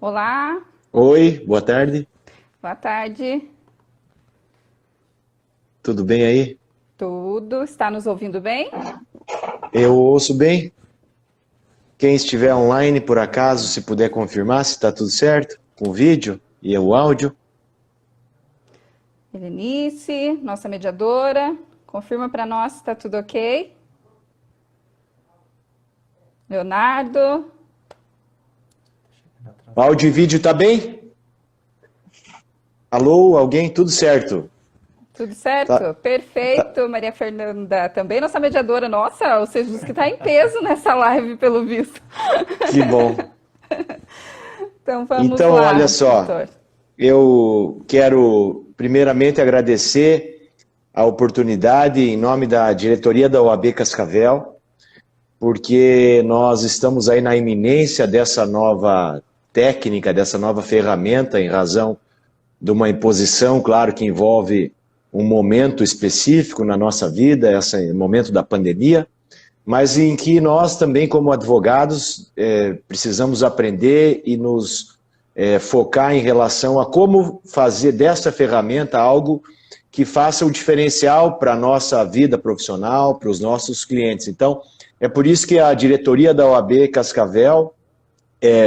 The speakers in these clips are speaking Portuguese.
Olá, Oi, boa tarde. boa tarde. Tudo bem aí? Tudo? Está nos ouvindo bem? Eu ouço bem. Quem estiver online, por acaso, se puder confirmar se está tudo certo, com o vídeo e o áudio. Helenice, nossa mediadora, confirma para nós se está tudo ok. Leonardo, Áudio e vídeo tá bem? Alô, alguém? Tudo certo? tudo Tá, certo? tá. Perfeito. Maria Fernanda, também nossa mediadora. Nossa, o Sejus que está em peso nessa live, pelo visto. Que bom. Então vamos Então, olha lá, só, doutor. eu quero primeiramente agradecer a oportunidade em nome da diretoria da OAB Cascavel, porque nós estamos aí na iminência dessa nova técnica, dessa nova ferramenta, em razão de uma imposição, claro, que envolve um momento específico na nossa vida, esse momento da pandemia, mas em que nós também, como advogados, precisamos aprender e nos focar em relação a como fazer dessa ferramenta algo que faça o diferencial para a nossa vida profissional, para os nossos clientes. Então, é por isso que a diretoria da OAB Cascavel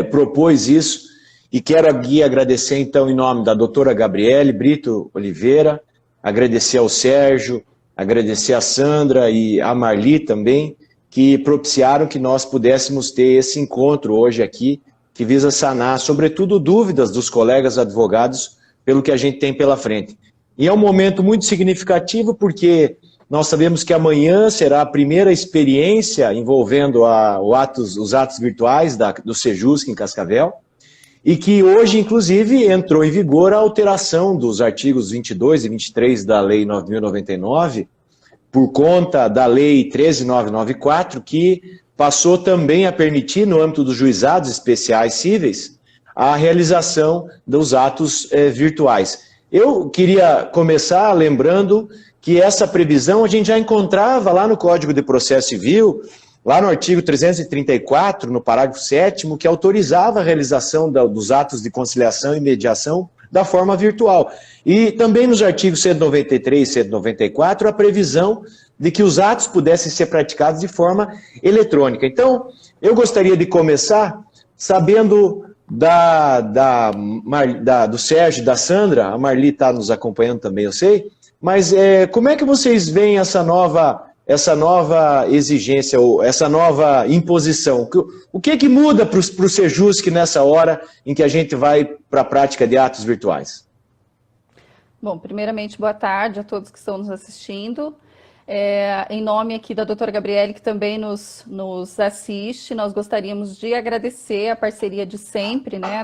propôs isso, e quero aqui agradecer, então, em nome da doutora Gabriele Brito Oliveira, agradecer ao Sérgio, agradecer a Sandra e a Marli também, que propiciaram que nós pudéssemos ter esse encontro hoje aqui, que visa sanar, sobretudo, dúvidas dos colegas advogados pelo que a gente tem pela frente. E é um momento muito significativo porque nós sabemos que amanhã será a primeira experiência envolvendo os atos virtuais do Sejusc em Cascavel, e que hoje, inclusive, entrou em vigor a alteração dos artigos 22 e 23 da Lei 9.099, por conta da Lei 13.994, que passou também a permitir, no âmbito dos juizados especiais cíveis, a realização dos atos virtuais. Eu queria começar lembrando que essa previsão a gente já encontrava lá no Código de Processo Civil, lá no artigo 334, no parágrafo 7º, que autorizava a realização dos atos de conciliação e mediação da forma virtual. E também nos artigos 193 e 194, a previsão de que os atos pudessem ser praticados de forma eletrônica. Então, eu gostaria de começar sabendo do Sérgio e da Sandra. A Marli está nos acompanhando também, eu sei, mas como é que vocês veem essa nova exigência, ou essa nova imposição? O que muda para o Sejusc nessa hora em que a gente vai para a prática de atos virtuais? Bom, primeiramente, boa tarde a todos que estão nos assistindo. Em nome aqui da doutora Gabriele, que também nos assiste, nós gostaríamos de agradecer a parceria de sempre, né,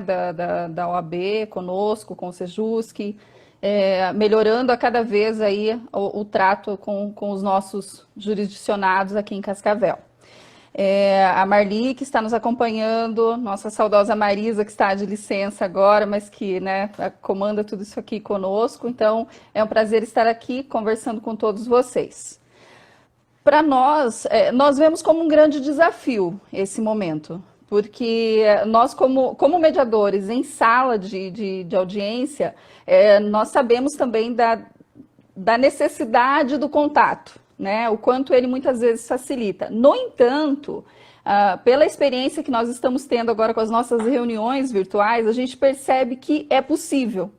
da OAB conosco, com o Sejusc, melhorando a cada vez aí o trato com os nossos jurisdicionados aqui em Cascavel. A Marli, que está nos acompanhando, nossa saudosa Marisa, que está de licença agora, mas que, né, comanda tudo isso aqui conosco. Então, é um prazer estar aqui conversando com todos vocês. Para nós, nós vemos como um grande desafio esse momento, porque nós, como mediadores em sala de audiência, nós sabemos também da necessidade do contato, né? O quanto ele muitas vezes facilita. No entanto, pela experiência que nós estamos tendo agora com as nossas reuniões virtuais, a gente percebe que é possível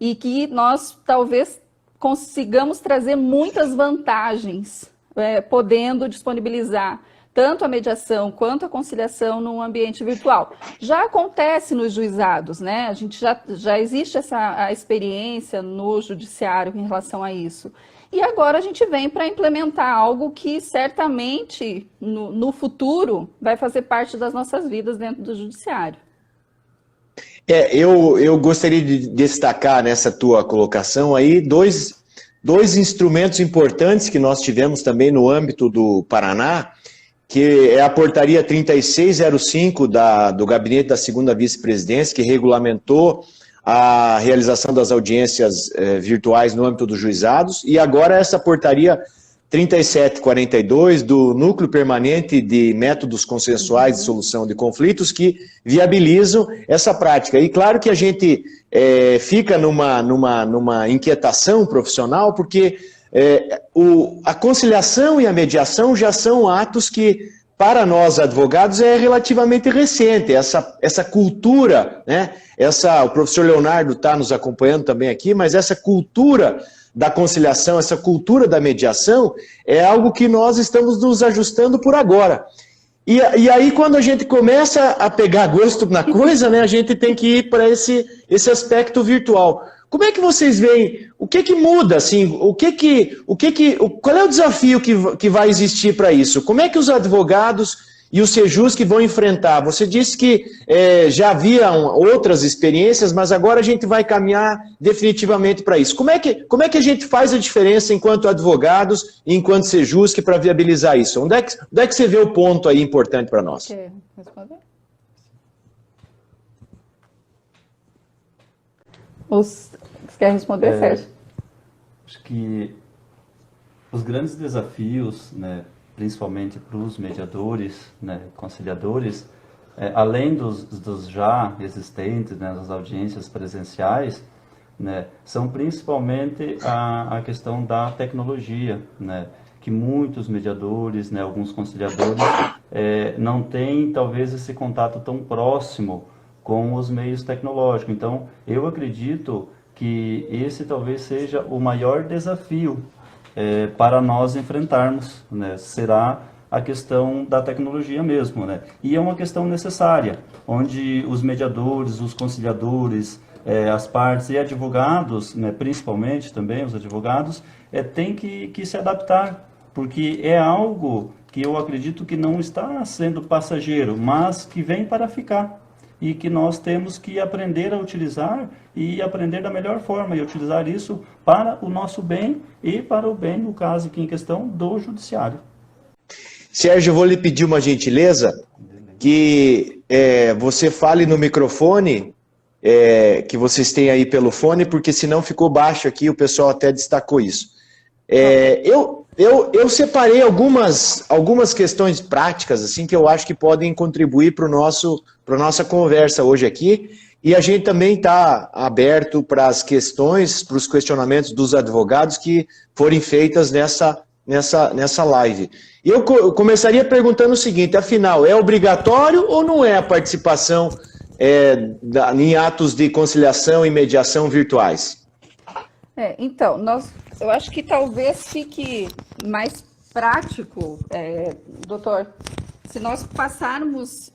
e que nós talvez consigamos trazer muitas vantagens, podendo disponibilizar tanto a mediação quanto a conciliação num ambiente virtual. Já acontece nos juizados, né? A gente já existe a experiência no judiciário em relação a isso. E agora a gente vem para implementar algo que certamente no futuro vai fazer parte das nossas vidas dentro do judiciário. Eu gostaria de destacar nessa tua colocação aí dois instrumentos importantes que nós tivemos também no âmbito do Paraná, que é a portaria 3605 do gabinete da segunda vice-presidência, que regulamentou a realização das audiências virtuais no âmbito dos juizados, e agora essa portaria 3742 do Núcleo Permanente de Métodos Consensuais de Solução de Conflitos que viabilizam essa prática. E claro que a gente fica numa inquietação profissional, porque a conciliação e a mediação já são atos que, para nós advogados, é relativamente recente. Essa cultura, né? O professor Leonardo está nos acompanhando também aqui, mas essa cultura da conciliação, essa cultura da mediação, é algo que nós estamos nos ajustando por agora. E aí, quando a gente começa a pegar gosto na coisa, né, a gente tem que ir para esse aspecto virtual. Como é que vocês veem? O que muda? Assim, qual é o desafio que vai existir para isso? Como é que os advogados e os Sejus que vão enfrentar? Você disse que já havia outras experiências, mas agora a gente vai caminhar definitivamente para isso. Como é que a gente faz a diferença enquanto advogados e enquanto Sejus para viabilizar isso? Onde é que você vê o ponto aí importante para nós? Quer responder? Você quer responder, Sérgio? Acho que os grandes desafios, né, principalmente para os mediadores, né, conciliadores, além dos já existentes, né, das audiências presenciais, né, são principalmente a questão da tecnologia, né, que muitos mediadores, né, alguns conciliadores, não têm talvez esse contato tão próximo com os meios tecnológicos. Então, eu acredito que esse talvez seja o maior desafio para nós enfrentarmos, né? Será a questão da tecnologia mesmo, né? E é uma questão necessária, onde os mediadores, os conciliadores, as partes e advogados, né, principalmente também os advogados, têm que se adaptar, porque é algo que eu acredito que não está sendo passageiro, mas que vem para ficar. E que nós temos que aprender a utilizar e aprender da melhor forma, e utilizar isso para o nosso bem e para o bem, no caso aqui em questão, do judiciário. Sérgio, eu vou lhe pedir uma gentileza, que você fale no microfone, que vocês têm aí pelo fone, porque senão ficou baixo aqui, o pessoal até destacou isso. Eu separei algumas questões práticas assim que eu acho que podem contribuir para a nossa conversa hoje aqui, e a gente também está aberto para as questões, para os questionamentos dos advogados que forem feitas nessa live. E eu começaria perguntando o seguinte: afinal, é obrigatório ou não é a participação em atos de conciliação e mediação virtuais? Então, eu acho que talvez fique mais prático, doutor, se nós passarmos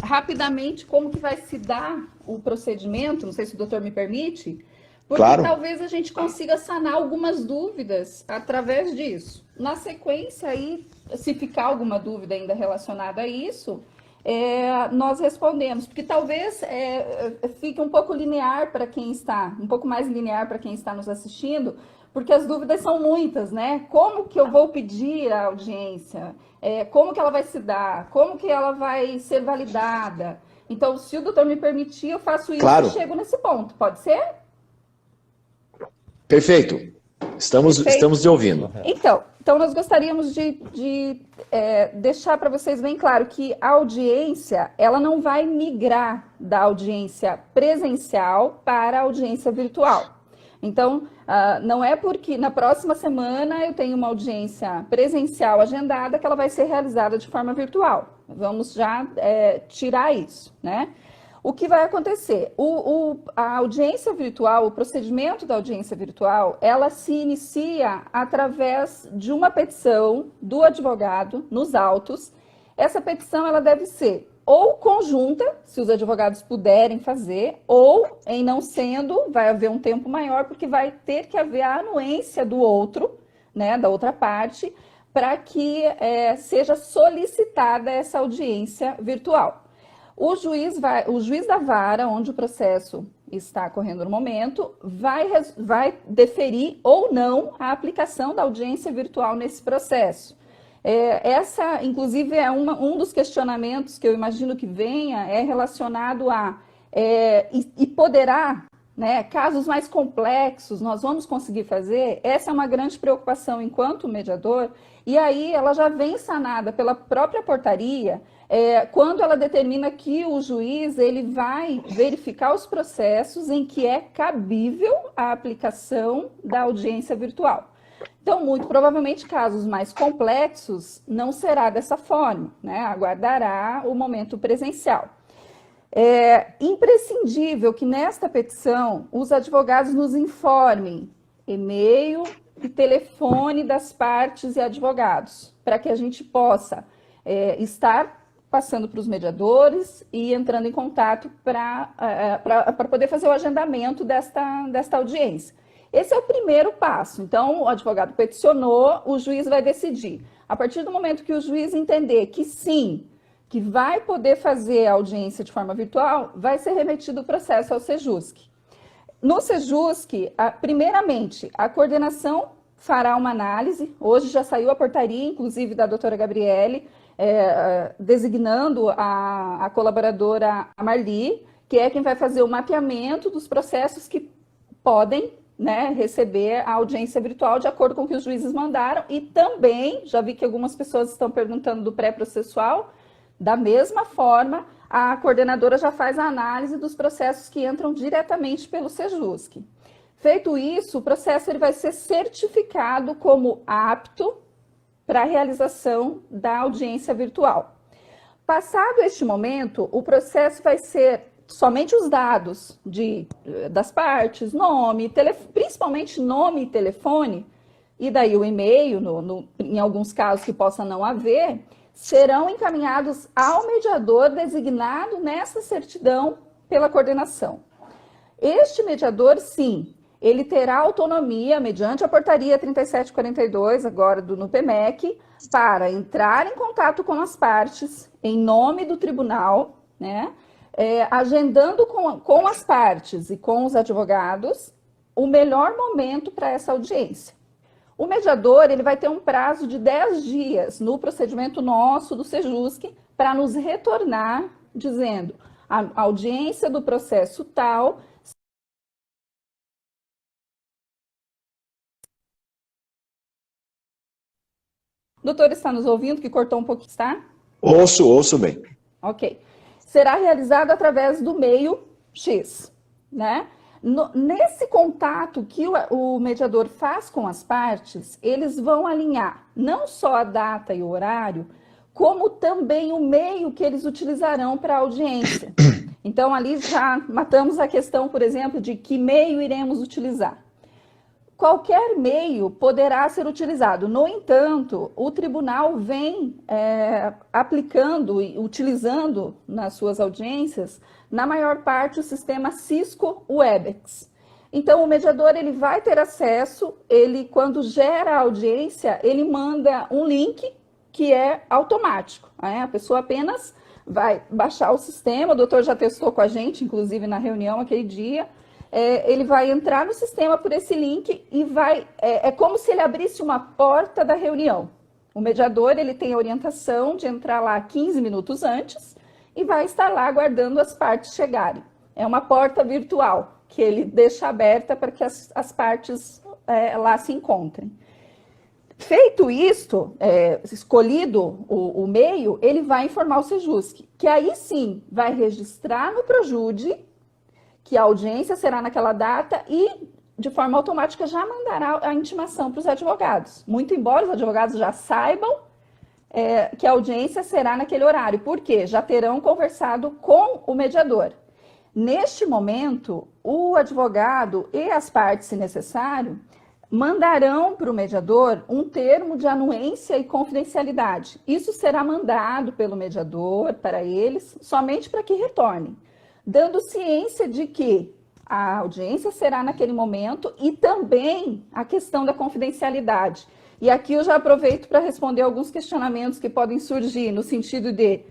rapidamente como que vai se dar o procedimento, não sei se o doutor me permite, porque claro, talvez a gente consiga sanar algumas dúvidas através disso. Na sequência, aí, se ficar alguma dúvida ainda relacionada a isso, nós respondemos, porque talvez fique um pouco linear para quem está, um pouco mais linear para quem está nos assistindo, porque as dúvidas são muitas, né? Como que eu vou pedir a audiência? Como que ela vai se dar? Como que ela vai ser validada? Então, se o doutor me permitir, eu faço isso claro, e chego nesse ponto. Pode ser? Perfeito. Estamos te ouvindo. Então nós gostaríamos de deixar para vocês bem claro que a audiência, ela não vai migrar da audiência presencial para a audiência virtual. Então, não é porque na próxima semana eu tenho uma audiência presencial agendada que ela vai ser realizada de forma virtual. Vamos já tirar isso, né? O que vai acontecer? A audiência virtual, o procedimento da audiência virtual, ela se inicia através de uma petição do advogado nos autos. Essa petição ela deve ser ou conjunta, se os advogados puderem fazer, ou, em não sendo, vai haver um tempo maior, porque vai ter que haver a anuência do outro, né, da outra parte, para que seja solicitada essa audiência virtual. O juiz da vara, onde o processo está correndo no momento, vai deferir ou não a aplicação da audiência virtual nesse processo. Essa, inclusive, é um dos questionamentos que eu imagino que venha, relacionado a e poderá, né? Casos mais complexos, nós vamos conseguir fazer? Essa é uma grande preocupação enquanto mediador, e aí ela já vem sanada pela própria portaria, quando ela determina que o juiz ele vai verificar os processos em que é cabível a aplicação da audiência virtual. Então, muito provavelmente, casos mais complexos não será dessa forma, né? Aguardará o momento presencial. É imprescindível que nesta petição os advogados nos informem e-mail e telefone das partes e advogados, para que a gente possa estar passando para os mediadores e entrando em contato para poder fazer o agendamento desta audiência. Esse é o primeiro passo. Então, o advogado peticionou, o juiz vai decidir. A partir do momento que o juiz entender que sim, que vai poder fazer a audiência de forma virtual, vai ser remetido o processo ao Sejusc. No Sejusc, primeiramente, a coordenação fará uma análise. Hoje já saiu a portaria, inclusive da doutora Gabriele, designando a colaboradora a Marli, que é quem vai fazer o mapeamento dos processos que podem, né, receber a audiência virtual de acordo com o que os juízes mandaram. E também, já vi que algumas pessoas estão perguntando do pré-processual, da mesma forma, a coordenadora já faz a análise dos processos que entram diretamente pelo Sejusc. Feito isso, o processo ele vai ser certificado como apto para a realização da audiência virtual. Passado este momento, o processo vai ser somente os dados das partes, nome, principalmente nome e telefone, e daí o e-mail, em alguns casos que possa não haver, serão encaminhados ao mediador designado nessa certidão pela coordenação. Este mediador, sim, ele terá autonomia, mediante a portaria 3742, agora do NUPEMEC, para entrar em contato com as partes, em nome do tribunal, né, agendando com as partes e com os advogados o melhor momento para essa audiência. O mediador ele vai ter um prazo de 10 dias no procedimento nosso do Sejusc para nos retornar dizendo a audiência do processo tal. Doutor, está nos ouvindo? Que cortou um pouquinho, está? Ouço bem. Ok. Será realizado através do meio X, né? Nesse contato que o mediador faz com as partes, eles vão alinhar não só a data e o horário, como também o meio que eles utilizarão para a audiência. Então, ali já matamos a questão, por exemplo, de que meio iremos utilizar. Qualquer meio poderá ser utilizado. No entanto, o tribunal vem aplicando e utilizando nas suas audiências, na maior parte, o sistema Cisco Webex. Então, o mediador ele vai ter acesso, quando gera a audiência, ele manda um link que é automático. A pessoa apenas vai baixar o sistema, o doutor já testou com a gente, inclusive na reunião aquele dia, ele vai entrar no sistema por esse link e é como se ele abrisse uma porta da reunião. O mediador ele tem a orientação de entrar lá 15 minutos antes e vai estar lá aguardando as partes chegarem. É uma porta virtual que ele deixa aberta para que as partes lá se encontrem. Feito isto, escolhido o meio, ele vai informar o Sejusc, que aí sim vai registrar no Projude que a audiência será naquela data e, de forma automática, já mandará a intimação para os advogados. Muito embora os advogados já saibam que a audiência será naquele horário, porque já terão conversado com o mediador. Neste momento, o advogado e as partes, se necessário, mandarão para o mediador um termo de anuência e confidencialidade. Isso será mandado pelo mediador para eles, somente para que retornem, dando ciência de que a audiência será naquele momento e também a questão da confidencialidade. E aqui eu já aproveito para responder alguns questionamentos que podem surgir no sentido de,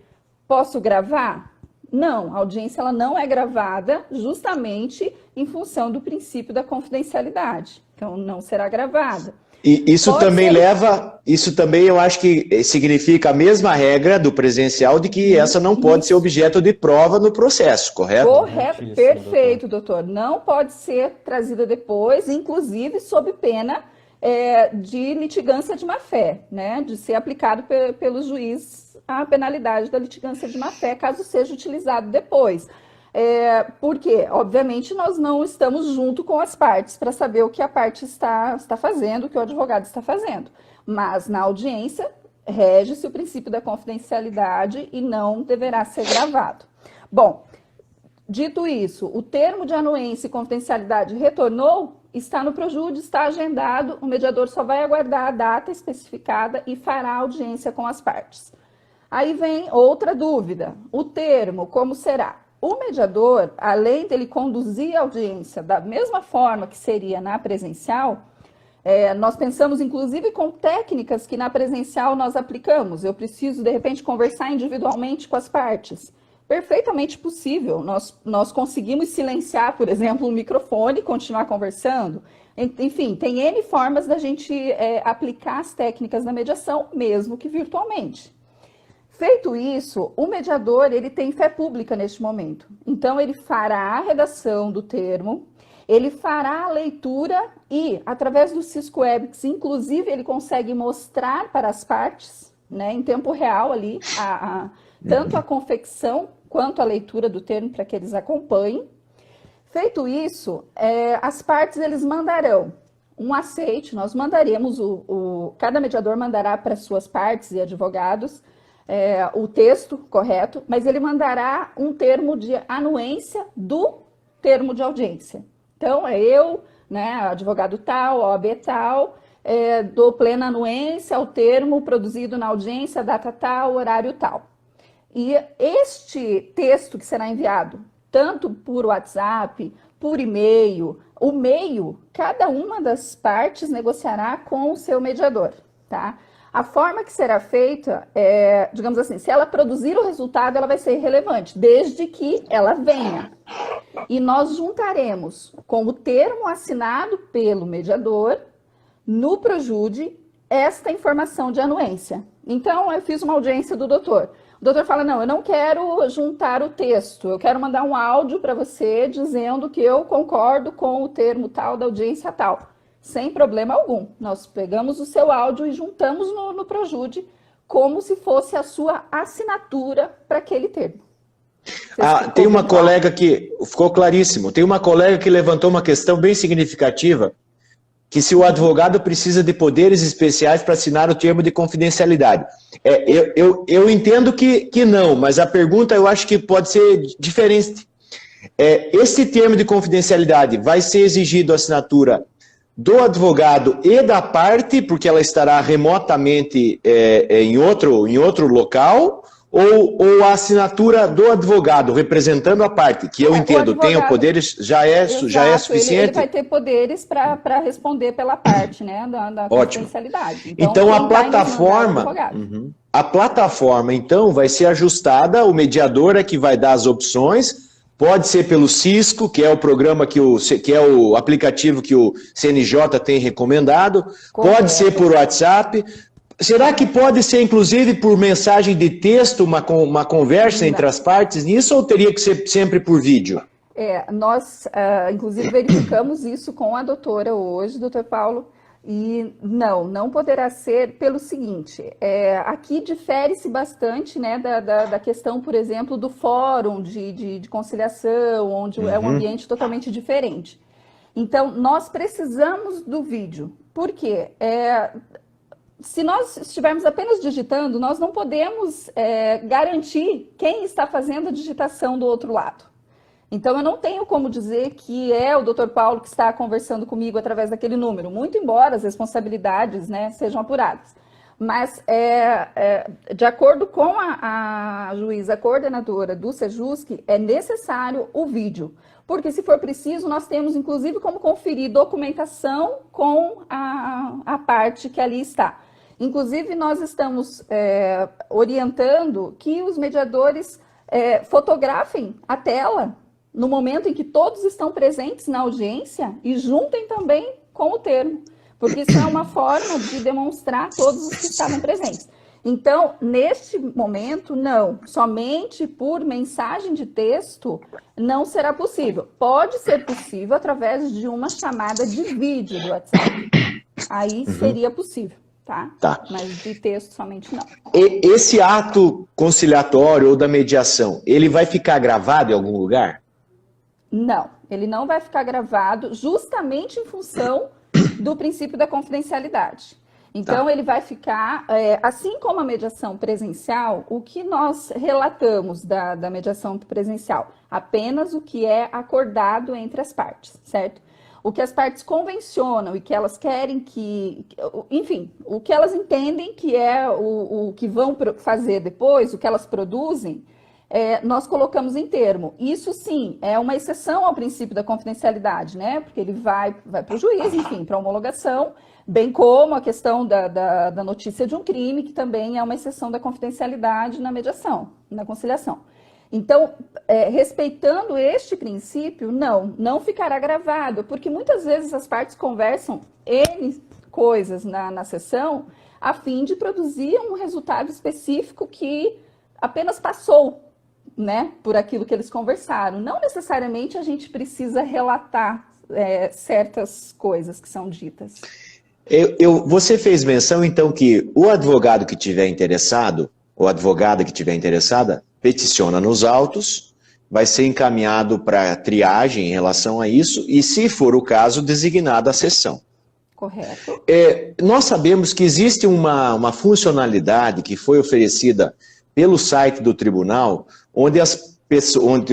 posso gravar? Não, a audiência ela não é gravada justamente em função do princípio da confidencialidade. Então, não será gravada. E isso Pode também ser. isso também eu acho que significa a mesma regra do presencial de que essa não pode ser Isso. objeto de prova no processo, correto? Correto, Corretíssimo, doutor. perfeito, doutor. Não pode ser trazida depois, inclusive sob pena de litigância de má-fé, né? De ser aplicado pelo juiz a penalidade da litigância de má-fé, caso seja utilizado depois. Porque, obviamente, nós não estamos junto com as partes para saber o que a parte está fazendo, o que o advogado está fazendo. Mas na audiência rege-se o princípio da confidencialidade e não deverá ser gravado. Bom, dito isso, o termo de anuência e confidencialidade retornou, está no Projúdice, está agendado, o mediador só vai aguardar a data especificada e fará audiência com as partes. Aí vem outra dúvida, o termo, como será? O mediador, além dele conduzir a audiência da mesma forma que seria na presencial, nós pensamos inclusive com técnicas que na presencial nós aplicamos. Eu preciso, de repente, conversar individualmente com as partes. Perfeitamente possível. Nós conseguimos silenciar, por exemplo, o microfone e continuar conversando. Enfim, tem N formas da gente aplicar as técnicas da mediação, mesmo que virtualmente. Feito isso, o mediador ele tem fé pública neste momento. Então, ele fará a redação do termo, ele fará a leitura e, através do Cisco Webex, inclusive, ele consegue mostrar para as partes, né, em tempo real ali, tanto a confecção quanto a leitura do termo para que eles acompanhem. Feito isso, as partes eles mandarão um aceite, nós mandaremos, cada mediador mandará para suas partes e advogados o texto correto, mas ele mandará um termo de anuência do termo de audiência. Então, eu, né, advogado tal, OAB tal, dou plena anuência ao termo produzido na audiência, data tal, horário tal. E este texto que será enviado, tanto por WhatsApp, por e-mail, o meio, cada uma das partes negociará com o seu mediador, tá? A forma que será feita digamos assim, se ela produzir o resultado, ela vai ser relevante, desde que ela venha. E nós juntaremos com o termo assinado pelo mediador, no Projude, esta informação de anuência. Então, eu fiz uma audiência do doutor. O doutor fala, não, eu não quero juntar o texto, eu quero mandar um áudio para você dizendo que eu concordo com o termo tal da audiência tal. Sem problema algum. Nós pegamos o seu áudio e juntamos no Projude como se fosse a sua assinatura para aquele termo. Tem uma colega que, ficou claríssimo, tem uma colega que levantou uma questão bem significativa, que se o advogado precisa de poderes especiais para assinar o termo de confidencialidade. Eu entendo que não, mas a pergunta eu acho que pode ser diferente. Esse termo de confidencialidade vai ser exigido a assinatura do advogado e da parte, porque ela estará remotamente em outro local, ou a assinatura do advogado representando a parte, que eu entendo, tem poderes, já é suficiente? Ele vai ter poderes para responder pela parte, né, da confidencialidade. Então a plataforma, então, vai ser ajustada, o mediador é que vai dar as opções. Pode ser pelo Cisco, que é o programa que é o aplicativo que o CNJ tem recomendado. Correto. Pode ser por WhatsApp. Será que pode ser, inclusive, por mensagem de texto, uma conversa entre as partes nisso, ou teria que ser sempre por vídeo? Nós, inclusive, verificamos isso com a doutora hoje, doutor Paulo, e não poderá ser pelo seguinte, aqui difere-se bastante, né, da questão, por exemplo, do fórum de conciliação, onde é um ambiente totalmente diferente. Então, nós precisamos do vídeo. Por quê? Se nós estivermos apenas digitando, nós não podemos garantir quem está fazendo a digitação do outro lado. Então, eu não tenho como dizer que é o Dr. Paulo que está conversando comigo através daquele número, muito embora as responsabilidades, né, sejam apuradas. Mas, de acordo com a juíza coordenadora do Sejusc, é necessário o vídeo. Porque, se for preciso, nós temos, inclusive, como conferir documentação com a parte que ali está. Inclusive, nós estamos orientando que os mediadores fotografem a tela no momento em que todos estão presentes na audiência e juntem também com o termo, porque isso é uma forma de demonstrar todos os que estavam presentes. Então, neste momento, não. Somente por mensagem de texto não será possível. Pode ser possível através de uma chamada de vídeo do WhatsApp. Aí seria possível, tá? Tá. Mas de texto somente não. Esse ato conciliatório ou da mediação, ele vai ficar gravado em algum lugar? Não, ele não vai ficar gravado justamente em função do princípio da confidencialidade. Então, ele vai ficar, assim como a mediação presencial, o que nós relatamos da mediação presencial? Apenas o que é acordado entre as partes, certo? O que as partes convencionam e que elas querem enfim, o que elas entendem que é o que vão fazer depois, o que elas produzem, nós colocamos em termo. Isso sim, é uma exceção ao princípio da confidencialidade, né? Porque ele vai para o juiz, enfim, para homologação, bem como a questão da notícia de um crime, que também é uma exceção da confidencialidade na mediação, na conciliação. Então, respeitando este princípio, não ficará gravado, porque muitas vezes as partes conversam N coisas na sessão a fim de produzir um resultado específico que apenas passou, né, por aquilo que eles conversaram. Não necessariamente a gente precisa relatar certas coisas que são ditas. Você fez menção, então, que o advogado que tiver interessado, ou advogada que tiver interessada, peticiona nos autos, vai ser encaminhado para triagem em relação a isso, e, se for o caso, designada a sessão. Correto. Nós sabemos que existe uma funcionalidade que foi oferecida pelo site do tribunal, onde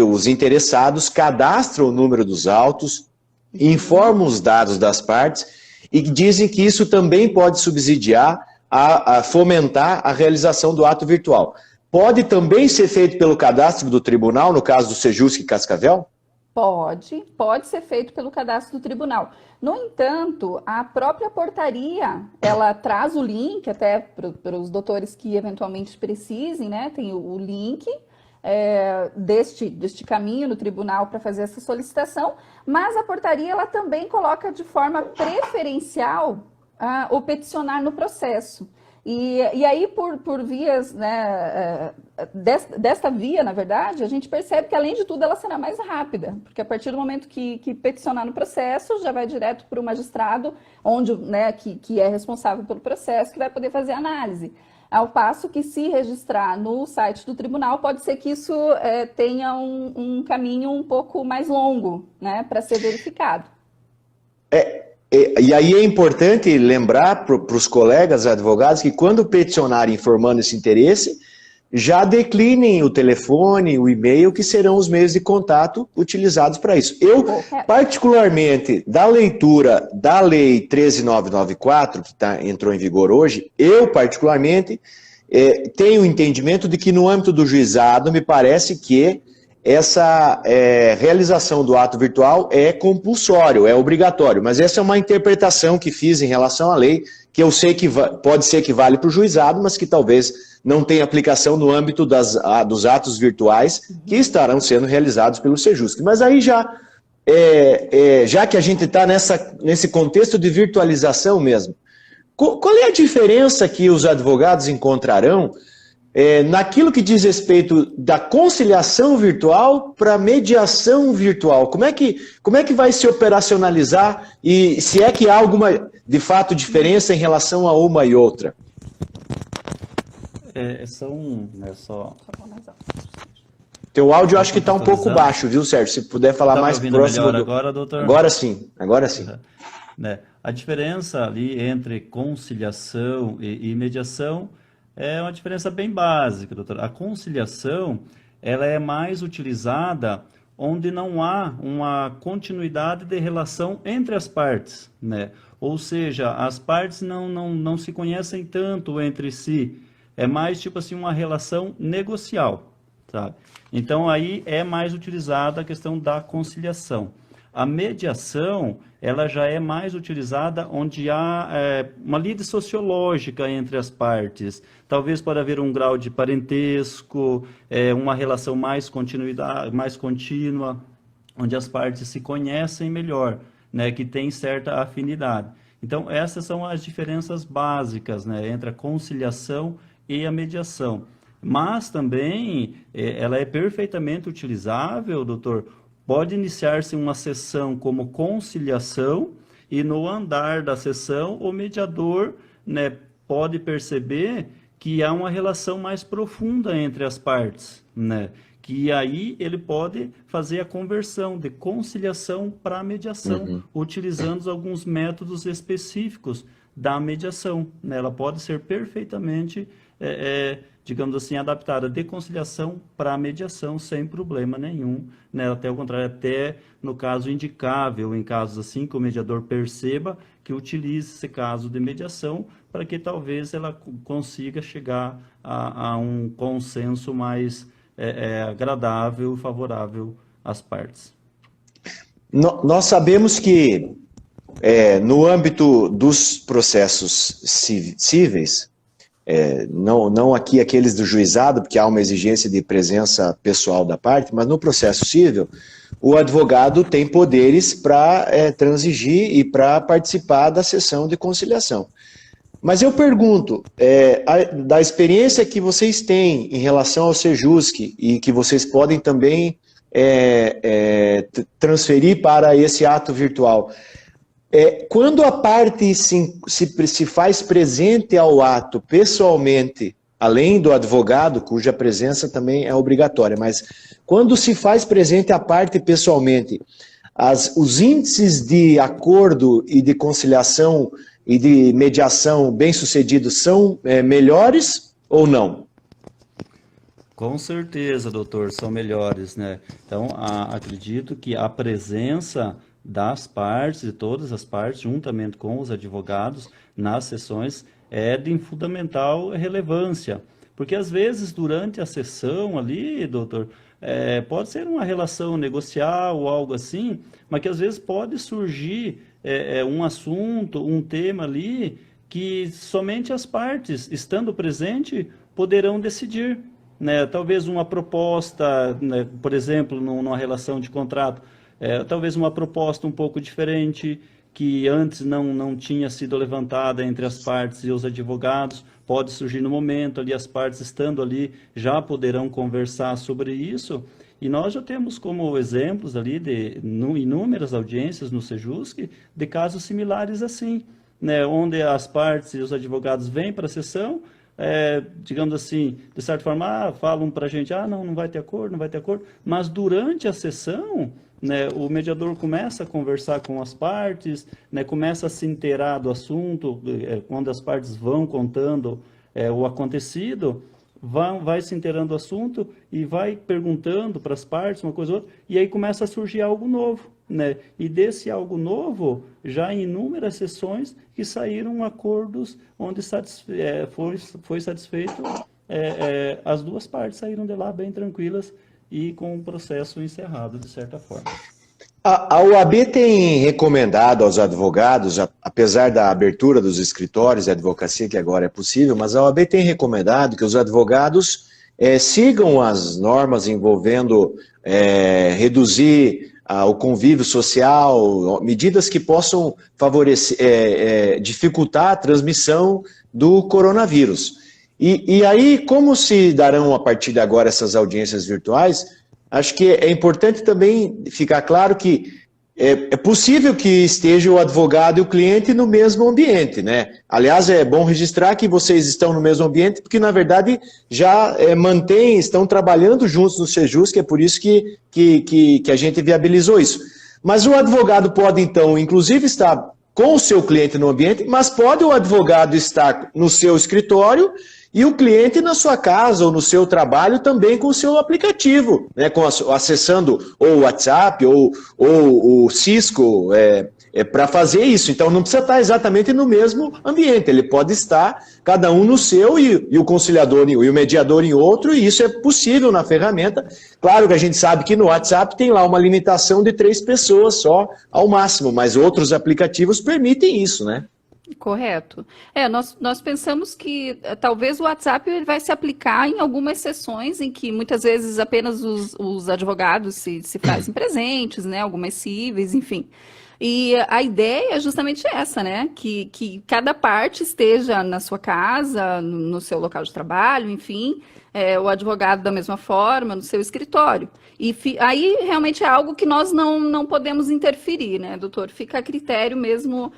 os interessados cadastram o número dos autos, informam os dados das partes, e dizem que isso também pode subsidiar a fomentar a realização do ato virtual. Pode também ser feito pelo cadastro do tribunal, no caso do Sejusc Cascavel? Pode ser feito pelo cadastro do tribunal. No entanto, a própria portaria, ela traz o link, até para os doutores que eventualmente precisem, né? Tem o link deste caminho no tribunal para fazer essa solicitação, mas a portaria ela também coloca de forma preferencial o peticionar no processo. E aí, por vias, né, desta via, na verdade, a gente percebe que, além de tudo, ela será mais rápida, porque a partir do momento que peticionar no processo, já vai direto para o magistrado, onde, né, que é responsável pelo processo, que vai poder fazer a análise. Ao passo que, se registrar no site do tribunal, pode ser que isso tenha um caminho um pouco mais longo, né, para ser verificado. E aí é importante lembrar para os colegas advogados que, quando peticionarem informando esse interesse, já declinem o telefone, o e-mail, que serão os meios de contato utilizados para isso. Eu, particularmente, da leitura da Lei 13.994, que entrou em vigor hoje, eu, particularmente, tenho o entendimento de que, no âmbito do juizado, me parece que essa realização do ato virtual é compulsório, é obrigatório, mas essa é uma interpretação que fiz em relação à lei, que eu sei que pode ser que vale para o juizado, mas que talvez não tenha aplicação no âmbito dos atos virtuais que estarão sendo realizados pelo Sejusc. Mas aí já que a gente está nesse contexto de virtualização mesmo, qual é a diferença que os advogados encontrarão naquilo que diz respeito da conciliação virtual para a mediação virtual? Como é que vai se operacionalizar, e se é que há alguma, de fato, diferença em relação a uma e outra? Teu áudio eu acho que está um pouco baixo, viu, Sérgio? Se puder falar mais próximo. Agora, doutor? Agora sim, agora sim. A diferença ali entre conciliação e mediação é uma diferença bem básica, doutor. A conciliação, ela é mais utilizada onde não há uma continuidade de relação entre as partes, né? Ou seja, as partes não se conhecem tanto entre si. É mais tipo assim uma relação negocial, sabe? Então aí é mais utilizada a questão da conciliação. A mediação, ela já é mais utilizada onde há uma lide sociológica entre as partes. Talvez pode haver um grau de parentesco, uma relação mais contínua, onde as partes se conhecem melhor, né, que tem certa afinidade. Então, essas são as diferenças básicas, né, entre a conciliação e a mediação. Mas também ela é perfeitamente utilizável, doutor. Pode iniciar-se uma sessão como conciliação e no andar da sessão o mediador, né, pode perceber que há uma relação mais profunda entre as partes, né? Que aí ele pode fazer a conversão de conciliação para mediação, utilizando alguns métodos específicos da mediação, né? Ela pode ser perfeitamente, digamos assim, adaptada de conciliação para mediação sem problema nenhum, né? Até o contrário, até no caso indicável, em casos assim que o mediador perceba que utilize esse caso de mediação para que talvez ela consiga chegar a um consenso mais agradável e favorável às partes. Nós sabemos que no âmbito dos processos cíveis, não aqui aqueles do juizado, porque há uma exigência de presença pessoal da parte, mas no processo civil, o advogado tem poderes para transigir e para participar da sessão de conciliação. Mas eu pergunto, da experiência que vocês têm em relação ao Sejusc e que vocês podem também transferir para esse ato virtual, quando a parte se faz presente ao ato pessoalmente, além do advogado, cuja presença também é obrigatória, mas quando se faz presente a parte pessoalmente, os índices de acordo e de conciliação e de mediação bem-sucedidos são melhores ou não? Com certeza, doutor, são melhores, né? Então, acredito que a presença das partes, de todas as partes, juntamente com os advogados, nas sessões, é de fundamental relevância. Porque, às vezes, durante a sessão ali, doutor, pode ser uma relação negocial ou algo assim, mas que, às vezes, pode surgir um assunto, um tema ali, que somente as partes, estando presente, poderão decidir, né? Talvez uma proposta, né, por exemplo, numa relação de contrato, talvez uma proposta um pouco diferente, que antes não tinha sido levantada entre as partes e os advogados, pode surgir no momento, ali as partes estando ali já poderão conversar sobre isso, e nós já temos como exemplos ali de inúmeras audiências no Sejusc de casos similares assim, né, onde as partes e os advogados vêm para a sessão, digamos assim, de certa forma, falam para a gente, não vai ter acordo, não vai ter acordo, mas durante a sessão, né, o mediador começa a conversar com as partes, né, começa a se inteirar do assunto, quando as partes vão contando o acontecido, vai se inteirando do assunto e vai perguntando para as partes uma coisa ou outra, e aí começa a surgir algo novo, né? E desse algo novo, já em inúmeras sessões que saíram acordos onde foi satisfeito, as duas partes saíram de lá bem tranquilas e com o processo encerrado, de certa forma. A OAB tem recomendado aos advogados, apesar da abertura dos escritórios de advocacia, que agora é possível, mas a OAB tem recomendado que os advogados sigam as normas envolvendo reduzir o convívio social, medidas que possam favorecer, dificultar a transmissão do coronavírus. E aí, como se darão a partir de agora essas audiências virtuais, acho que é importante também ficar claro que é possível que esteja o advogado e o cliente no mesmo ambiente, né? Aliás, é bom registrar que vocês estão no mesmo ambiente, porque na verdade já estão trabalhando juntos no Sejusc, é por isso que a gente viabilizou isso. Mas o advogado pode então, inclusive, estar com o seu cliente no ambiente, mas pode o advogado estar no seu escritório e o cliente na sua casa ou no seu trabalho também com o seu aplicativo, né, acessando ou o WhatsApp ou o Cisco para fazer isso. Então não precisa estar exatamente no mesmo ambiente, ele pode estar cada um no seu e o conciliador e o mediador em outro, e isso é possível na ferramenta. Claro que a gente sabe que no WhatsApp tem lá uma limitação de 3 pessoas só ao máximo, mas outros aplicativos permitem isso, né? Correto. Nós pensamos que talvez o WhatsApp ele vai se aplicar em algumas sessões em que muitas vezes apenas os advogados se fazem presentes, né? Algumas cíveis, enfim. E a ideia é justamente essa, né? Que cada parte esteja na sua casa, no seu local de trabalho, enfim, o advogado da mesma forma, no seu escritório. Aí realmente é algo que nós não podemos interferir, né, doutor? Fica a critério mesmo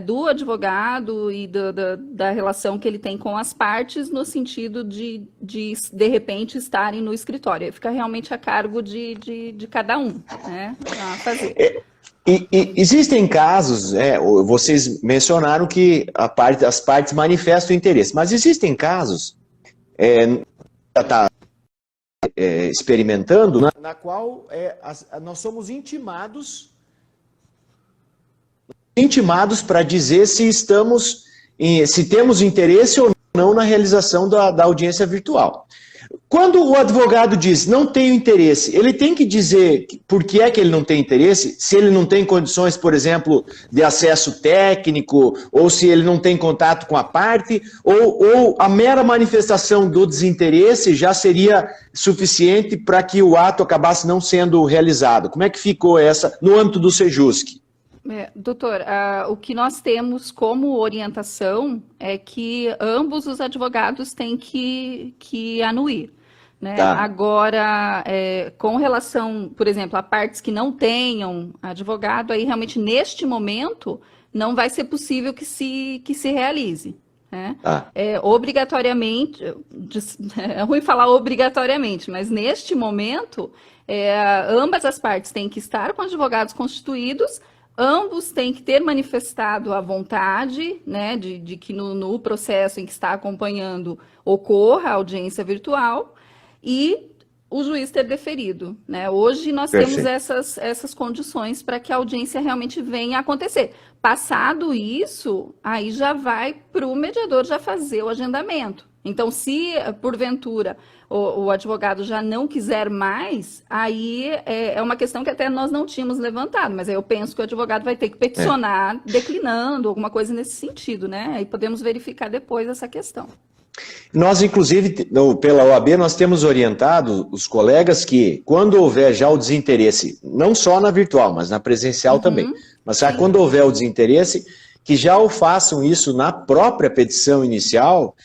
do advogado e da relação que ele tem com as partes, no sentido de repente, estarem no escritório. Aí fica realmente a cargo de cada um, né, a fazer. E existem casos, vocês mencionaram que as partes manifestam interesse, mas existem casos, já está experimentando, na qual nós somos intimados para dizer se temos interesse ou não na realização da audiência virtual. Quando o advogado diz não tenho interesse, ele tem que dizer por que é que ele não tem interesse, se ele não tem condições, por exemplo, de acesso técnico, ou se ele não tem contato com a parte, ou a mera manifestação do desinteresse já seria suficiente para que o ato acabasse não sendo realizado. Como é que ficou essa no âmbito do Sejusc? Doutor, o que nós temos como orientação é que ambos os advogados têm que anuir, né? Tá. Agora, com relação, por exemplo, a partes que não tenham advogado, aí realmente neste momento não vai ser possível que se realize, né? Tá. Obrigatoriamente, é ruim falar obrigatoriamente, mas neste momento, ambas as partes têm que estar com advogados constituídos. Ambos têm que ter manifestado a vontade, né, de que no processo em que está acompanhando ocorra a audiência virtual e o juiz ter deferido, né? Hoje nós Perfeito. temos essas condições para que a audiência realmente venha a acontecer. Passado isso, aí já vai para o mediador já fazer o agendamento. Então, se porventura o advogado já não quiser mais, aí é uma questão que até nós não tínhamos levantado, mas aí eu penso que o advogado vai ter que peticionar declinando, alguma coisa nesse sentido, né? Aí podemos verificar depois essa questão. Nós, inclusive, pela OAB, nós temos orientado os colegas que, quando houver já o desinteresse, não só na virtual, mas na presencial também, mas quando houver o desinteresse, que já o façam isso na própria petição inicial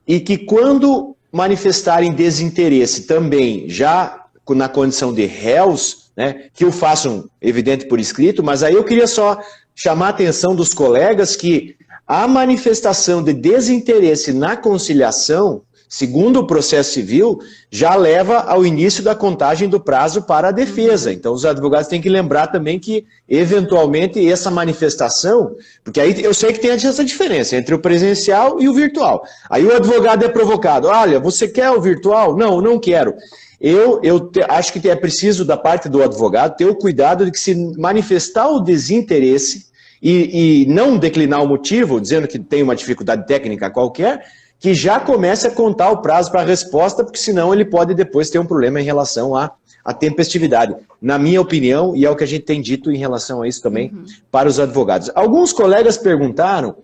e que quando manifestarem desinteresse também, já na condição de réus, né, que o façam, evidente, por escrito, mas aí eu queria só chamar a atenção dos colegas que a manifestação de desinteresse na conciliação, segundo o processo civil, já leva ao início da contagem do prazo para a defesa. Então, os advogados têm que lembrar também que, eventualmente, essa manifestação, porque aí eu sei que tem essa diferença entre o presencial e o virtual. Aí o advogado é provocado, olha, você quer o virtual? Não, não quero. Acho que é preciso, da parte do advogado, ter o cuidado de que se manifestar o desinteresse e não declinar o motivo, dizendo que tem uma dificuldade técnica qualquer, que já comece a contar o prazo para a resposta, porque senão ele pode depois ter um problema em relação à tempestividade. Na minha opinião, e é o que a gente tem dito em relação a isso também para os advogados. Alguns colegas perguntaram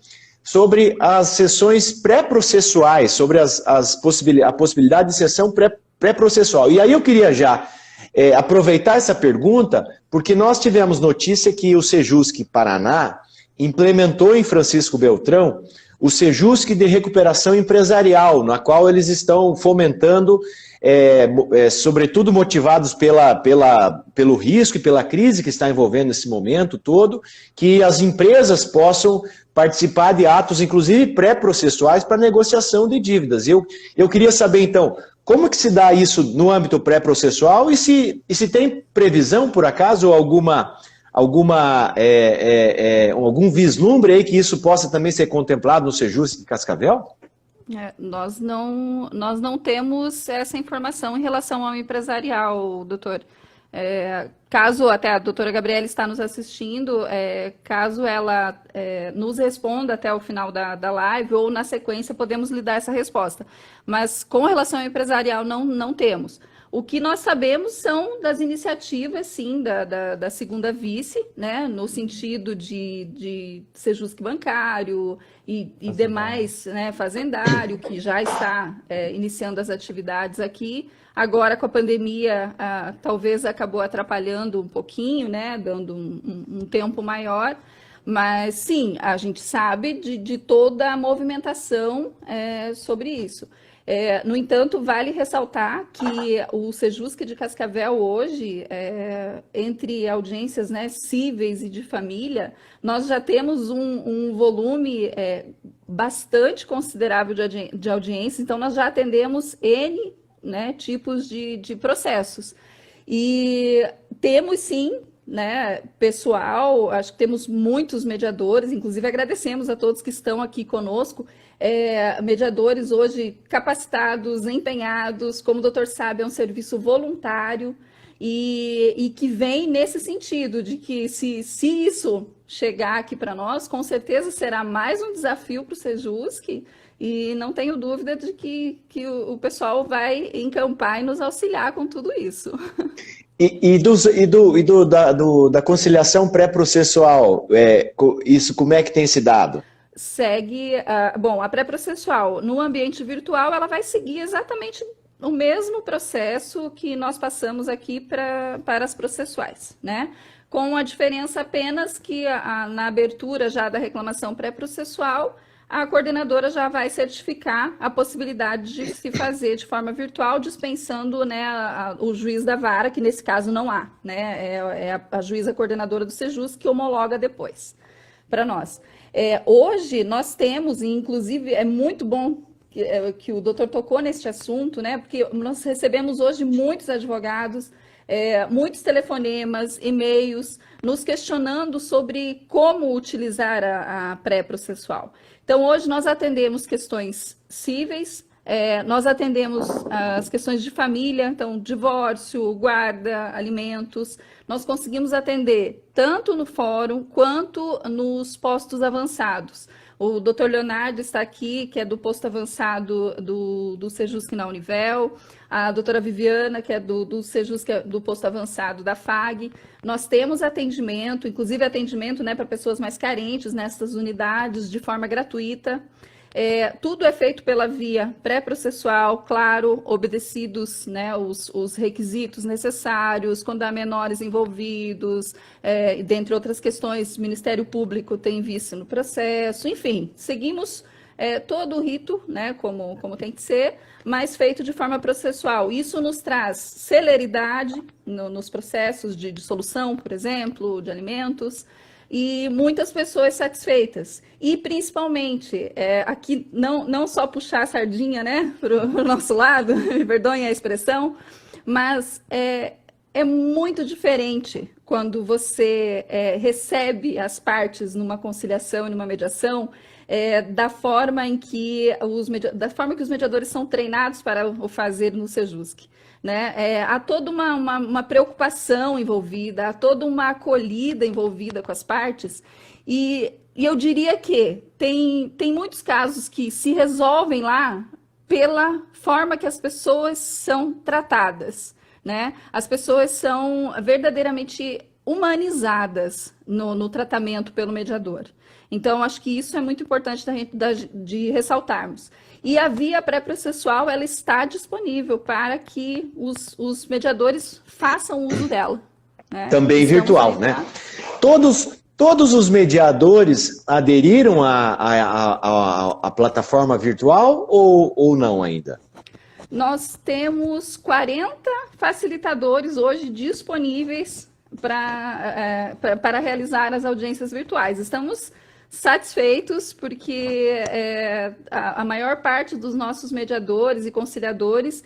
sobre as sessões pré-processuais, sobre a possibilidade de sessão pré-processual. E aí eu queria já aproveitar essa pergunta, porque nós tivemos notícia que o Sejusc Paraná implementou em Francisco Beltrão o Sejusc de recuperação empresarial, na qual eles estão fomentando, sobretudo motivados pelo risco e pela crise que está envolvendo nesse momento todo, que as empresas possam participar de atos, inclusive pré-processuais, para negociação de dívidas. Eu queria saber, então, como que se dá isso no âmbito pré-processual e se tem previsão, por acaso, ou algum vislumbre aí que isso possa também ser contemplado no Sejusc de Cascavel? Nós não temos essa informação em relação ao empresarial, doutor. Caso até a doutora Gabriela está nos assistindo, caso ela nos responda até o final da live ou na sequência podemos lhe dar essa resposta. Mas com relação ao empresarial não temos. O que nós sabemos são das iniciativas, sim, da segunda vice, né, no sentido de Sejusc bancário e demais, né, fazendário, que já está iniciando as atividades aqui. Agora, com a pandemia, talvez acabou atrapalhando um pouquinho, né, dando um tempo maior. Mas, sim, a gente sabe de toda a movimentação sobre isso. No entanto, vale ressaltar que o Sejusc de Cascavel hoje, entre audiências, né, cíveis e de família, nós já temos um volume bastante considerável de audiência, então nós já atendemos N, né, tipos de processos. E temos sim, né, pessoal, acho que temos muitos mediadores, inclusive agradecemos a todos que estão aqui conosco, mediadores hoje capacitados, empenhados, como o doutor sabe, é um serviço voluntário e que vem nesse sentido de que se isso chegar aqui para nós, com certeza será mais um desafio para o Sejusc e não tenho dúvida de que o pessoal vai encampar e nos auxiliar com tudo isso. Da conciliação pré-processual, isso como é que tem se dado? Segue, bom, a pré-processual no ambiente virtual, ela vai seguir exatamente o mesmo processo que nós passamos aqui para as processuais, né? Com a diferença apenas que na abertura já da reclamação pré-processual, a coordenadora já vai certificar a possibilidade de se fazer de forma virtual, dispensando, né, o juiz da vara, que nesse caso não há, né? É a juíza coordenadora do Sejusc que homologa depois para nós. Hoje nós temos, e inclusive é muito bom que o doutor tocou neste assunto, né? Porque nós recebemos hoje muitos advogados, muitos telefonemas, e-mails, nos questionando sobre como utilizar a pré-processual. Então, hoje nós atendemos questões cíveis, nós atendemos as questões de família, então, divórcio, guarda, alimentos. Nós conseguimos atender tanto no fórum quanto nos postos avançados. O doutor Leonardo está aqui, que é do posto avançado do Sejusc na Univel, a doutora Viviana, que é do Sejusc, do posto avançado da FAG. Nós temos atendimento, inclusive atendimento, né, para pessoas mais carentes nessas unidades, de forma gratuita. Tudo é feito pela via pré-processual, claro, obedecidos, né, os requisitos necessários, quando há menores envolvidos, dentre outras questões, o Ministério Público tem visto no processo, enfim, seguimos todo o rito, né, como tem que ser, mas feito de forma processual. Isso nos traz celeridade nos processos de dissolução, por exemplo, de alimentos, e muitas pessoas satisfeitas. E, principalmente, aqui, não só puxar a sardinha, né, para o nosso lado, me perdoem a expressão, mas é muito diferente quando você recebe as partes numa conciliação e numa mediação, da forma que os mediadores são treinados para o fazer no Sejusc. Né? Há toda uma preocupação envolvida, há toda uma acolhida envolvida com as partes, e eu diria que tem muitos casos que se resolvem lá pela forma que as pessoas são tratadas, né? As pessoas são verdadeiramente humanizadas no tratamento pelo mediador. Então, acho que isso é muito importante de ressaltarmos. E a via pré-processual, ela está disponível para que os mediadores façam uso dela. Né? Também virtual, né? Todos os mediadores aderiram à plataforma virtual ou não ainda? Nós temos 40 facilitadores hoje disponíveis para realizar as audiências virtuais. Estamos satisfeitos porque a maior parte dos nossos mediadores e conciliadores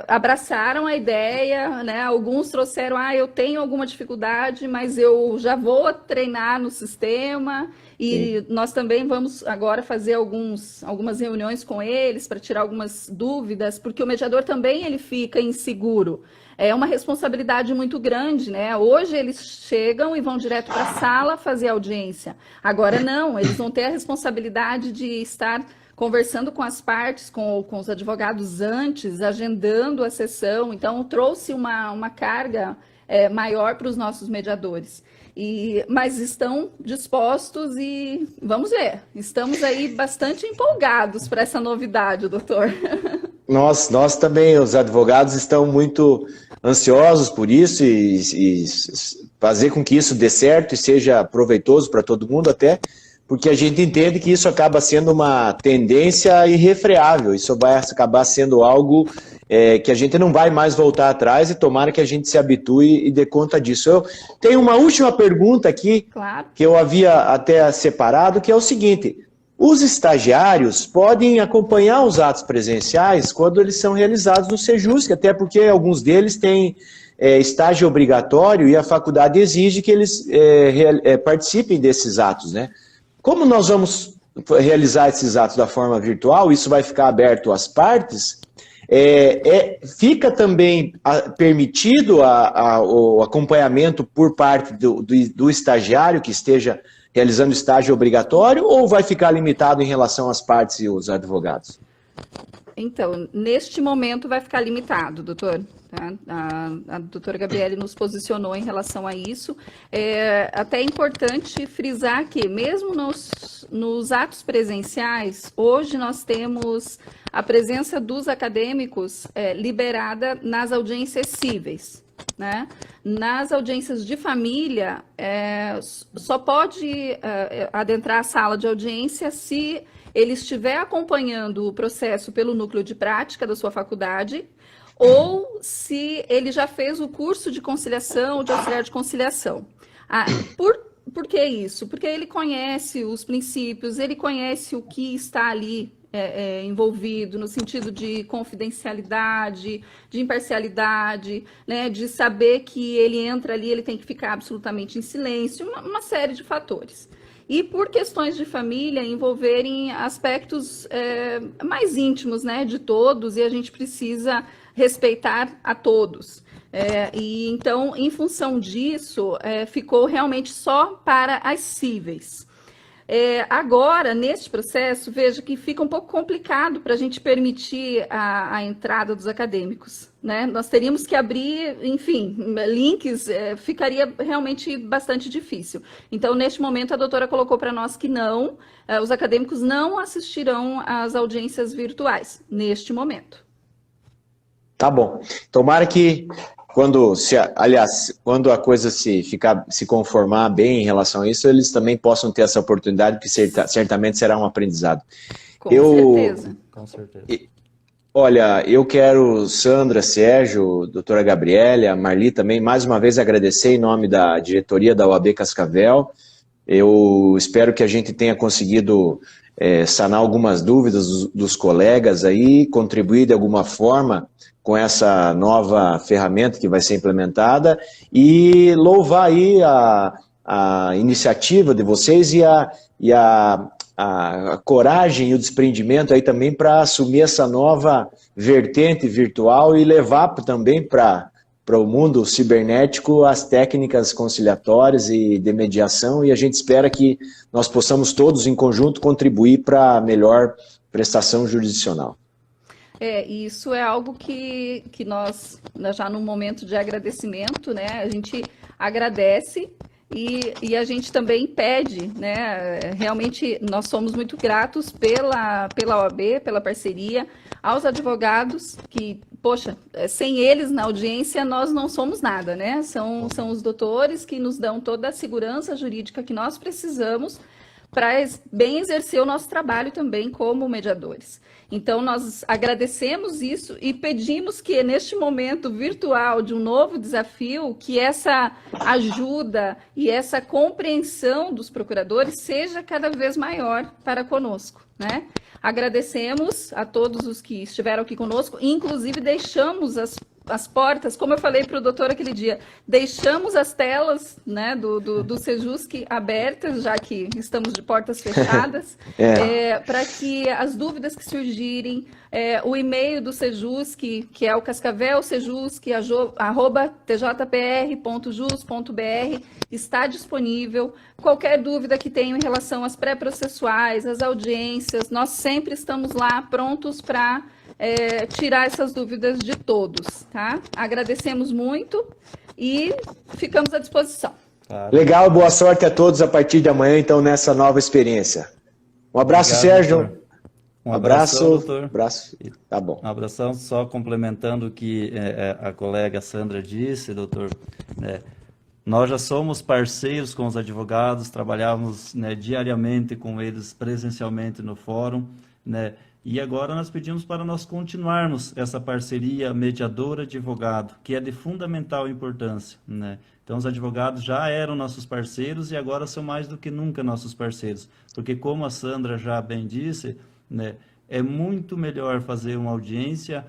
abraçaram a ideia, né? Alguns trouxeram, eu tenho alguma dificuldade, mas eu já vou treinar no sistema. E sim, nós também vamos agora fazer algumas reuniões com eles para tirar algumas dúvidas, porque o mediador também ele fica inseguro. É uma responsabilidade muito grande, né? Hoje eles chegam e vão direto para a sala fazer audiência. Agora não, eles vão ter a responsabilidade de estar conversando com as partes, com os advogados antes, agendando a sessão, então trouxe uma carga maior para os nossos mediadores. Mas estão dispostos e vamos ver, estamos aí bastante empolgados para essa novidade, doutor. Nós também, os advogados, estão muito ansiosos por isso e fazer com que isso dê certo e seja proveitoso para todo mundo, até porque a gente entende que isso acaba sendo uma tendência irrefreável, isso vai acabar sendo algo que a gente não vai mais voltar atrás e tomara que a gente se habitue e dê conta disso. Eu tenho uma última pergunta aqui, claro, que eu havia até separado, que é o seguinte: os estagiários podem acompanhar os atos presenciais quando eles são realizados no Sejusc, até porque alguns deles têm estágio obrigatório e a faculdade exige que eles participem desses atos, né? Como nós vamos realizar esses atos da forma virtual, isso vai ficar aberto às partes, fica também permitido o acompanhamento por parte do estagiário que esteja realizando estágio obrigatório, ou vai ficar limitado em relação às partes e os advogados? Então, neste momento vai ficar limitado, doutor. Tá? A doutora Gabriele nos posicionou em relação a isso. Até é importante frisar que, mesmo nos atos presenciais, hoje nós temos a presença dos acadêmicos liberada nas audiências cíveis. Né? Nas audiências de família, só pode adentrar a sala de audiência se ele estiver acompanhando o processo pelo núcleo de prática da sua faculdade ou se ele já fez o curso de conciliação, de auxiliar de conciliação. Por que isso? Porque ele conhece os princípios, ele conhece o que está ali envolvido no sentido de confidencialidade, de imparcialidade, né, de saber que ele entra ali, ele tem que ficar absolutamente em silêncio, uma série de fatores. E por questões de família envolverem aspectos mais íntimos, né, de todos, e a gente precisa respeitar a todos. E então, em função disso, ficou realmente só para as cíveis. Agora, neste processo, veja que fica um pouco complicado para a gente permitir a entrada dos acadêmicos, né? Nós teríamos que abrir, enfim, links, ficaria realmente bastante difícil. Então, neste momento, a doutora colocou para nós que não, os acadêmicos não assistirão às audiências virtuais, neste momento. Tá bom. Tomara que quando a coisa se conformar bem em relação a isso, eles também possam ter essa oportunidade, que certamente será um aprendizado. Com certeza. Com certeza. Olha, eu quero, Sandra, Sérgio, doutora Gabriele, a Marli também, mais uma vez agradecer em nome da diretoria da OAB Cascavel. Eu espero que a gente tenha conseguido sanar algumas dúvidas dos colegas aí, contribuir de alguma forma com essa nova ferramenta que vai ser implementada e louvar aí a iniciativa de vocês e a coragem e o desprendimento aí também para assumir essa nova vertente virtual e levar também para o mundo cibernético as técnicas conciliatórias e de mediação, e a gente espera que nós possamos todos em conjunto contribuir para a melhor prestação jurisdicional. Isso é algo que nós, já no momento de agradecimento, né, a gente agradece e a gente também pede, né, realmente nós somos muito gratos pela OAB, pela parceria, aos advogados que, poxa, sem eles na audiência nós não somos nada, né, são os doutores que nos dão toda a segurança jurídica que nós precisamos para bem exercer o nosso trabalho também como mediadores. Então, nós agradecemos isso e pedimos que, neste momento virtual de um novo desafio, que essa ajuda e essa compreensão dos procuradores seja cada vez maior para conosco, né? Agradecemos a todos os que estiveram aqui conosco, inclusive deixamos as portas, como eu falei para o doutor aquele dia, deixamos as telas, né, do Sejusc abertas, já que estamos de portas fechadas, para que as dúvidas que surgirem, o e-mail do Sejusc, que é o cascavel.tjpr.jus.br, está disponível. Qualquer dúvida que tenham em relação às pré-processuais, às audiências, nós sempre estamos lá prontos para tirar essas dúvidas de todos, tá? Agradecemos muito e ficamos à disposição. Claro. Legal, boa sorte a todos a partir de amanhã, então, nessa nova experiência. Um abraço, Obrigado, Sérgio. doutor. Um abraço, doutor. Abraço. Tá bom. Um abração, só complementando o que a colega Sandra disse, doutor, né, nós já somos parceiros com os advogados, trabalhamos, né, diariamente com eles presencialmente no fórum, né, e agora nós pedimos para nós continuarmos essa parceria mediador-advogado, que é de fundamental importância, né? Então, os advogados já eram nossos parceiros e agora são mais do que nunca nossos parceiros, porque como a Sandra já bem disse, né, é muito melhor fazer uma audiência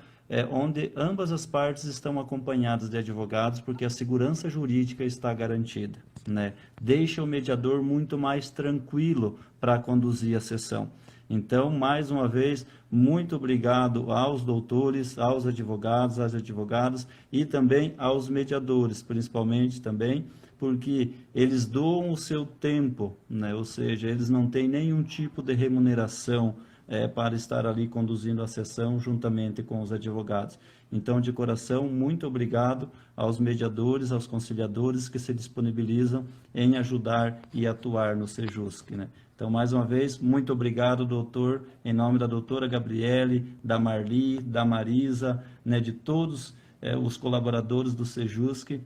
onde ambas as partes estão acompanhadas de advogados, porque a segurança jurídica está garantida, né? Deixa o mediador muito mais tranquilo para conduzir a sessão. Então, mais uma vez, muito obrigado aos doutores, aos advogados, às advogadas e também aos mediadores, principalmente também, porque eles doam o seu tempo, né? Ou seja, eles não têm nenhum tipo de remuneração para estar ali conduzindo a sessão juntamente com os advogados. Então, de coração, muito obrigado aos mediadores, aos conciliadores que se disponibilizam em ajudar e atuar no Sejusc, né? Então, mais uma vez, muito obrigado, doutor, em nome da doutora Gabriele, da Marli, da Marisa, né, de todos os colaboradores do Sejusc,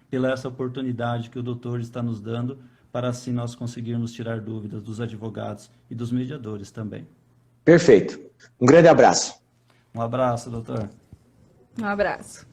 pela essa oportunidade que o doutor está nos dando, para assim nós conseguirmos tirar dúvidas dos advogados e dos mediadores também. Perfeito. Um grande abraço. Um abraço, doutor. Um abraço.